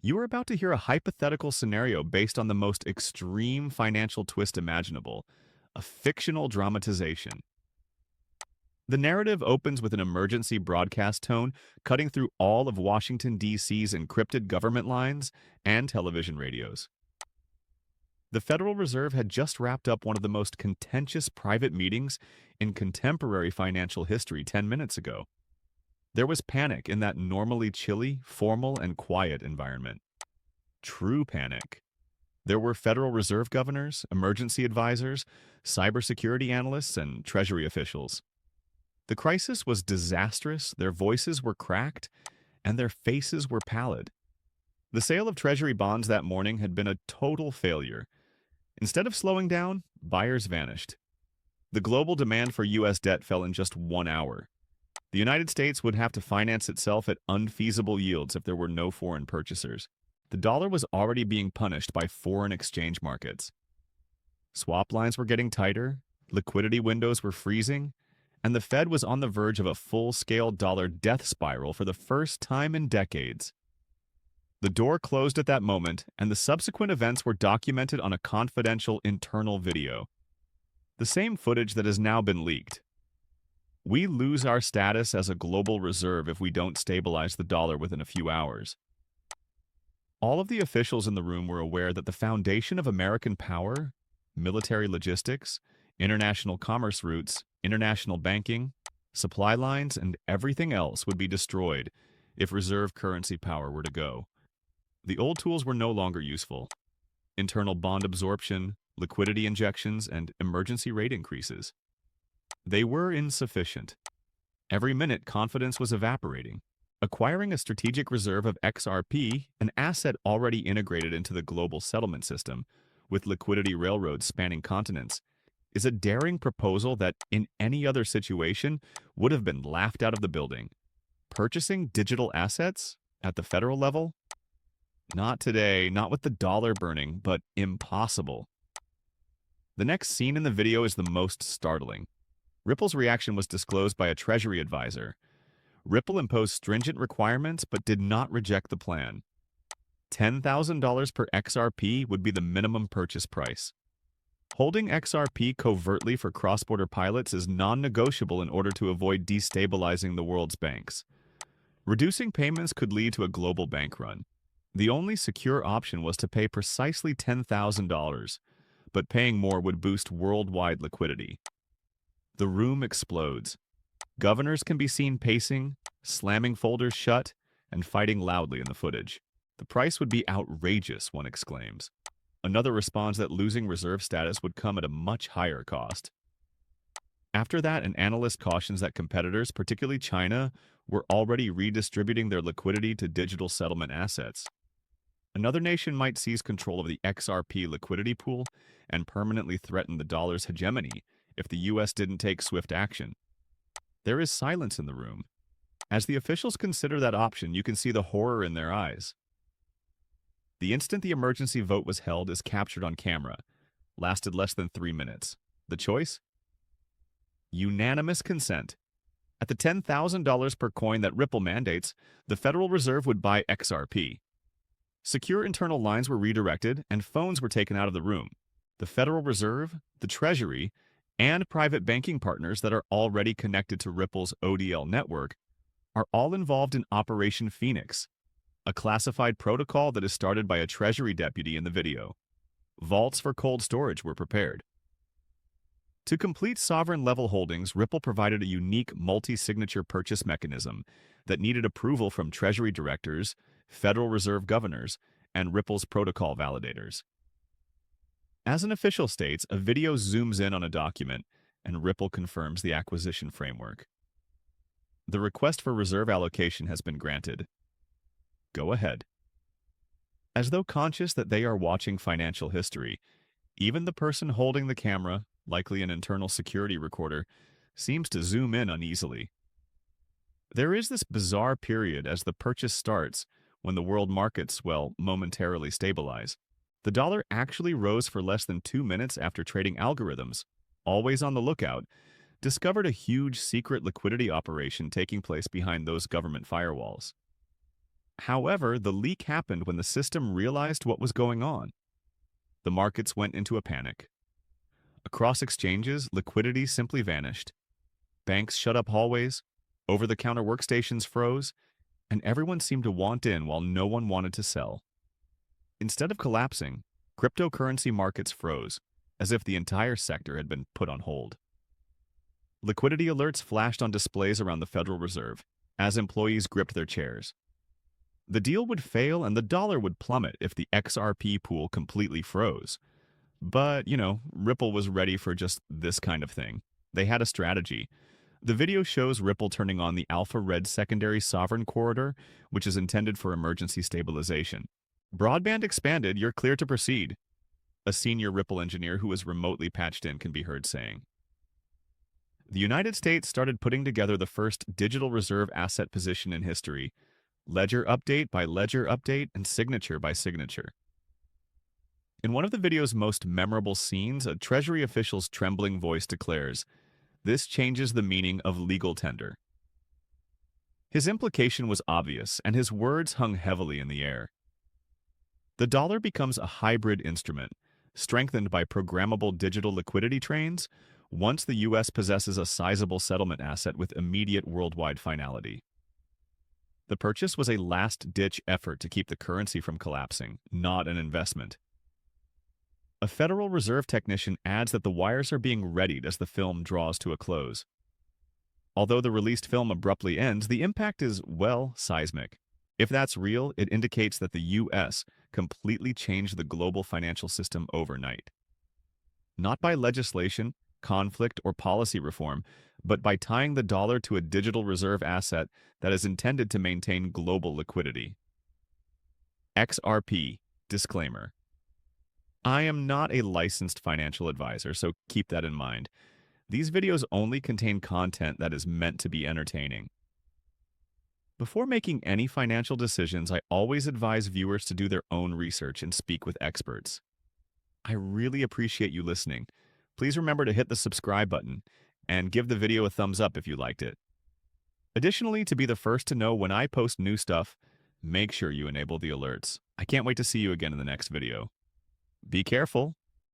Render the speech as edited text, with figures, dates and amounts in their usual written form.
You are about to hear a hypothetical scenario based on the most extreme financial twist imaginable, a fictional dramatization. The narrative opens with an emergency broadcast tone cutting through all of Washington, D.C.'s encrypted government lines and television radios. The Federal Reserve had just wrapped up one of the most contentious private meetings in contemporary financial history 10 minutes ago. There was panic in that normally chilly, formal, and quiet environment. True panic. There were Federal Reserve governors, emergency advisors, cybersecurity analysts, and Treasury officials. The crisis was disastrous, their voices were cracked, and their faces were pallid. The sale of Treasury bonds that morning had been a total failure. Instead of slowing down, buyers vanished. The global demand for U.S. debt fell in just 1 hour. The United States would have to finance itself at unfeasible yields if there were no foreign purchasers. The dollar was already being punished by foreign exchange markets. Swap lines were getting tighter, liquidity windows were freezing, and the Fed was on the verge of a full-scale dollar death spiral for the first time in decades. The door closed at that moment, and the subsequent events were documented on a confidential internal video. The same footage that has now been leaked. We lose our status as a global reserve if we don't stabilize the dollar within a few hours. All of the officials in the room were aware that the foundation of American power, military logistics, international commerce routes, international banking, supply lines, and everything else would be destroyed if reserve currency power were to go. The old tools were no longer useful. Internal bond absorption, liquidity injections, and emergency rate increases. They were insufficient. Every minute, confidence was evaporating. Acquiring a strategic reserve of XRP, an asset already integrated into the global settlement system, with liquidity railroads spanning continents, is a daring proposal that, in any other situation, would have been laughed out of the building. Purchasing digital assets at the federal level? Not today, not with the dollar burning, but impossible. The next scene in the video is the most startling. Ripple's reaction was disclosed by a Treasury advisor. Ripple imposed stringent requirements but did not reject the plan. $10,000 per XRP would be the minimum purchase price. Holding XRP covertly for cross-border pilots is non-negotiable in order to avoid destabilizing the world's banks. Reducing payments could lead to a global bank run. The only secure option was to pay precisely $10,000, but paying more would boost worldwide liquidity. The room explodes. Governors can be seen pacing, slamming folders shut, and fighting loudly in the footage. The price would be outrageous, one exclaims. Another responds that losing reserve status would come at a much higher cost. After that, an analyst cautions that competitors, particularly China, were already redistributing their liquidity to digital settlement assets. Another nation might seize control of the XRP liquidity pool and permanently threaten the dollar's hegemony if the U.S. didn't take swift action. There is silence in the room. As the officials consider that option, you can see the horror in their eyes. The instant the emergency vote was held is captured on camera. Lasted less than 3 minutes. The choice? Unanimous consent. At the $10,000 per coin that Ripple mandates, the Federal Reserve would buy XRP. Secure internal lines were redirected, and phones were taken out of the room. The Federal Reserve, the Treasury, and private banking partners that are already connected to Ripple's ODL network are all involved in Operation Phoenix, a classified protocol that is started by a Treasury deputy in the video. Vaults for cold storage were prepared. To complete sovereign-level holdings, Ripple provided a unique multi-signature purchase mechanism that needed approval from Treasury directors, Federal Reserve governors, and Ripple's protocol validators. As an official states, a video zooms in on a document, and Ripple confirms the acquisition framework. The request for reserve allocation has been granted. Go ahead. As though conscious that they are watching financial history, even the person holding the camera, likely an internal security recorder, seems to zoom in uneasily. There is this bizarre period as the purchase starts when the world markets, well, momentarily stabilize. The dollar actually rose for less than 2 minutes after trading algorithms, always on the lookout, discovered a huge secret liquidity operation taking place behind those government firewalls. However, the leak happened when the system realized what was going on. The markets went into a panic. Across exchanges, liquidity simply vanished. Banks shut up hallways, over-the-counter workstations froze, and everyone seemed to want in while no one wanted to sell. Instead of collapsing, cryptocurrency markets froze, as if the entire sector had been put on hold. Liquidity alerts flashed on displays around the Federal Reserve as employees gripped their chairs. The deal would fail and the dollar would plummet if the XRP pool completely froze. But, Ripple was ready for just this kind of thing. They had a strategy. The video shows Ripple turning on the Alpha Red Secondary Sovereign Corridor, which is intended for emergency stabilization. Broadband expanded, you're clear to proceed, a senior Ripple engineer who was remotely patched in can be heard saying. The United States started putting together the first digital reserve asset position in history, ledger update by ledger update and signature by signature. In one of the video's most memorable scenes, a Treasury official's trembling voice declares, "This changes the meaning of legal tender." His implication was obvious, and his words hung heavily in the air. The dollar becomes a hybrid instrument, strengthened by programmable digital liquidity trains, once the U.S. possesses a sizable settlement asset with immediate worldwide finality. The purchase was a last-ditch effort to keep the currency from collapsing, not an investment. A Federal Reserve technician adds that the wires are being readied as the film draws to a close. Although the released film abruptly ends, the impact is, well, seismic. If that's real, it indicates that the U.S. completely changed the global financial system overnight. Not by legislation, conflict, or policy reform, but by tying the dollar to a digital reserve asset that is intended to maintain global liquidity. XRP. Disclaimer. I am not a licensed financial advisor, so keep that in mind. These videos only contain content that is meant to be entertaining. Before making any financial decisions, I always advise viewers to do their own research and speak with experts. I really appreciate you listening. Please remember to hit the subscribe button and give the video a thumbs up if you liked it. Additionally, to be the first to know when I post new stuff, make sure you enable the alerts. I can't wait to see you again in the next video. Be careful.